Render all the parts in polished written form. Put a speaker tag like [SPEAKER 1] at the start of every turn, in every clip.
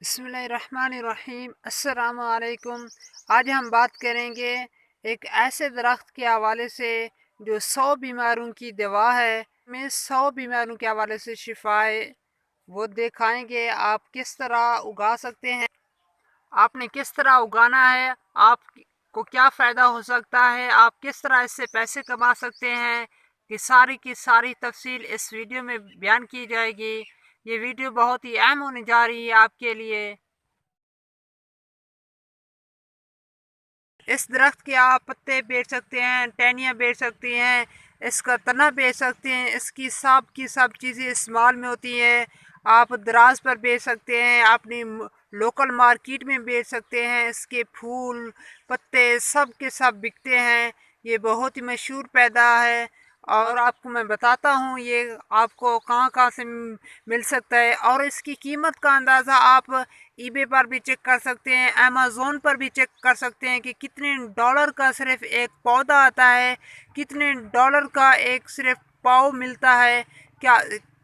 [SPEAKER 1] बिस्मिल्लाहिर्रहमानिर्रहीम। अस्सलाम वालेकुम। आज हम बात करेंगे एक ऐसे दरख्त के हवाले से जो 100 बीमारियों की दवा है। में 100 बीमारियों के हवाले से शिफा है, वो दिखाएंगे आप किस तरह उगा सकते हैं, आपने किस तरह उगाना है, आपको क्या फ़ायदा हो सकता है, आप किस तरह इससे पैसे कमा सकते हैं, कि सारी की सारी तफसील इस वीडियो में बयान की जाएगी। ये वीडियो बहुत ही अहम होने जा रही है आपके लिए। इस दरख्त के आप पत्ते बेच सकते हैं, टहनियाँ बेच सकते हैं, इसका तना बेच सकते हैं, इसकी सब चीज़ें इस्तेमाल में होती हैं। आप दराज पर बेच सकते हैं, अपनी लोकल मार्केट में बेच सकते हैं। इसके फूल पत्ते सब के सब बिकते हैं। ये बहुत ही मशहूर पैदा है और आपको मैं बताता हूँ ये आपको कहाँ कहाँ से मिल सकता है। और इसकी कीमत का अंदाज़ा आप ईबे पर भी चेक कर सकते हैं, अमेज़ोन पर भी चेक कर सकते हैं कि कितने डॉलर का सिर्फ एक पौधा आता है, कितने डॉलर का एक सिर्फ पाव मिलता है, क्या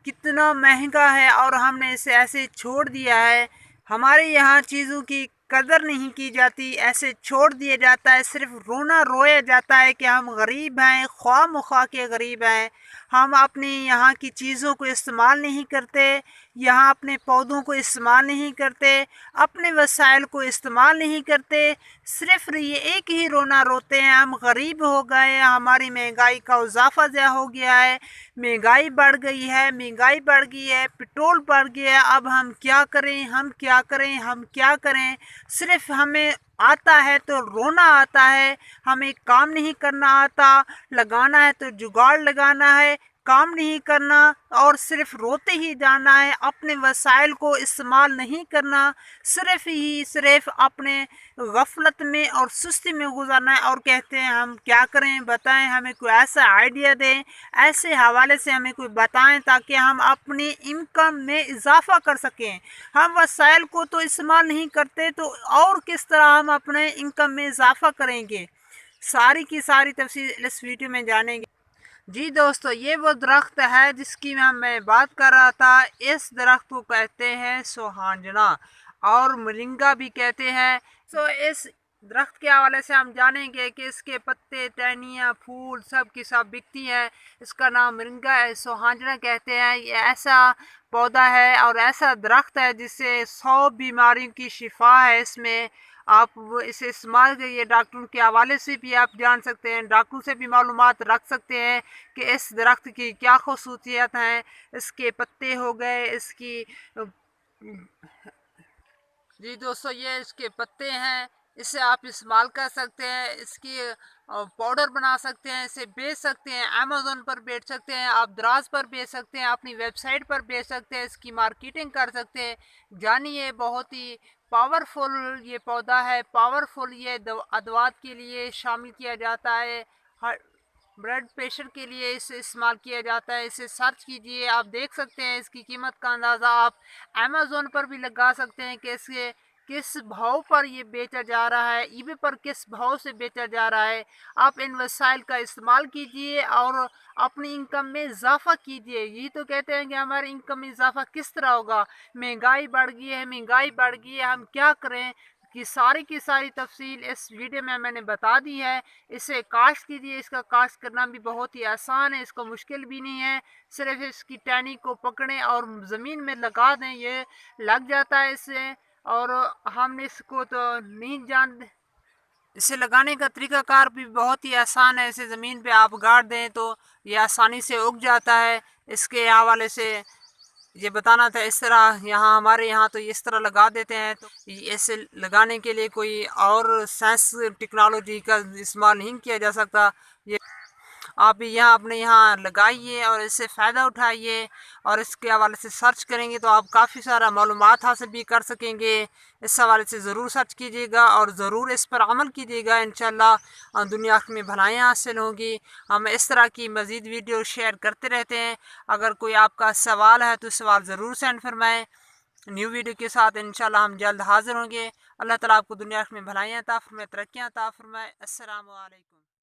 [SPEAKER 1] कितना महंगा है। और हमने इसे ऐसे छोड़ दिया है। हमारे यहाँ चीज़ों की कदर नहीं की जाती, ऐसे छोड़ दिया जाता है, सिर्फ रोना रोया जाता है कि हम गरीब हैं, ख्वाह मुख्वाह के गरीब हैं। हम अपनी यहाँ की चीज़ों को इस्तेमाल नहीं करते, यहाँ अपने पौधों को इस्तेमाल नहीं करते, अपने वसाइल को इस्तेमाल नहीं करते, सिर्फ ये एक ही रोना रोते हैं, हम गरीब हो गए हैं, हमारी महंगाई का इजाफा ज़्यादा हो गया है, महंगाई बढ़ गई है, महंगाई बढ़ गई है, पेट्रोल बढ़ गया है। अब हम क्या करें, हम क्या करें, हम क्या करें। सिर्फ हमें आता है तो रोना आता है, हमें काम नहीं करना आता, लगाना है तो जुगाड़ लगाना है, काम नहीं करना और सिर्फ रोते ही जाना है, अपने वसाइल को इस्तेमाल नहीं करना, सिर्फ अपने गफलत में और सुस्ती में गुजारना है। और कहते हैं हम क्या करें, बताएं, हमें कोई ऐसा आइडिया दें, ऐसे हवाले से हमें कोई बताएं ताकि हम अपनी इनकम में इजाफा कर सकें। हम वसाइल को तो इस्तेमाल नहीं करते तो और किस तरह हम अपने इनकम में इजाफा करेंगे। सारी की सारी तफसील इस वीडियो में जानेंगे। जी दोस्तों, ये वो दरख्त है जिसकी मैं बात कर रहा था। इस दरख्त को कहते हैं सोहांजना और मोरिंगा भी कहते हैं। तो इस दरख्त के हवाले से हम जानेंगे कि इसके पत्ते, टहनियाँ, फूल सब की सब बिकती हैं। इसका नाम मोरिंगा है, सोहांजना कहते हैं। ये ऐसा पौधा है और ऐसा दरख्त है जिससे 100 बीमारियों की शिफा है। इसमें आप वो इसे इस्तेमाल करिए। डॉक्टरों के हवाले से भी आप जान सकते हैं, डॉक्टरों से भी मालूमात रख सकते हैं कि इस दरख्त की क्या खसूसियत हैं। इसके पत्ते हो गए, इसकी जी दोस्तों, ये इसके पत्ते हैं, इसे आप इस्तेमाल कर सकते हैं, इसकी पाउडर बना सकते हैं, इसे बेच सकते हैं, अमेज़ोन पर बेच सकते हैं, आप दराज पर बेच सकते हैं, अपनी वेबसाइट पर बेच सकते हैं, इसकी मार्केटिंग कर सकते हैं। जानिए, बहुत ही पावरफुल ये पौधा है, पावरफुल ये अदवात के लिए शामिल किया जाता है। हर ब्लड प्रेशर के लिए इसे इस्तेमाल किया जाता है। इसे सर्च कीजिए, आप देख सकते हैं। इसकी कीमत का अंदाज़ा आप अमेज़ोन पर भी लगा सकते हैं कि इसके किस भाव पर ये बेचा जा रहा है, ईबे पर किस भाव से बेचा जा रहा है। आप इन वसाइल का इस्तेमाल कीजिए और अपनी इनकम में इजाफा कीजिए। यही तो कहते हैं कि हमारी इनकम में इजाफा किस तरह होगा। महंगाई बढ़ गई है, महंगाई बढ़ गई है, हम क्या करें, की सारी तफसील इस वीडियो में मैंने बता दी है। इसे काश्त कीजिए, इसका काश्त करना भी बहुत ही आसान है, इसको मुश्किल भी नहीं है। सिर्फ इसकी टहनी को पकड़ें और ज़मीन में लगा दें, ये लग जाता है इससे। और हम इसको तो नहीं जानते, इसे लगाने का तरीक़ाकार भी बहुत ही आसान है। इसे ज़मीन पे आप गाड़ दें तो ये आसानी से उग जाता है। इसके हवाले से ये बताना था। इस तरह यहाँ हमारे यहाँ तो इस तरह लगा देते हैं, तो ऐसे लगाने के लिए कोई और साइंस टेक्नोलॉजी का इस्तेमाल नहीं किया जा सकता। ये आप भी यहाँ अपने यहाँ लगाइए और इससे फ़ायदा उठाइए। और इसके हवाले से सर्च करेंगे तो आप काफ़ी सारा मालूमात हासिल भी कर सकेंगे। इस हवाले से ज़रूर सर्च कीजिएगा और ज़रूर इस पर अमल कीजिएगा। इंशाल्लाह दुनिया में भलाइयाँ हासिल होंगी। हम इस तरह की मज़ीद वीडियो शेयर करते रहते हैं। अगर कोई आपका सवाल है तो सवाल ज़रूर सेंड फरमाएँ। न्यू वीडियो के साथ इंशाल्लाह हम जल्द हाज़िर होंगे। अल्लाह ताला आपको दुनिया में भलाइयाँ अता फरमाए, तरक्कियाँ अता फरमाए। अस्सलामु अलैकुम।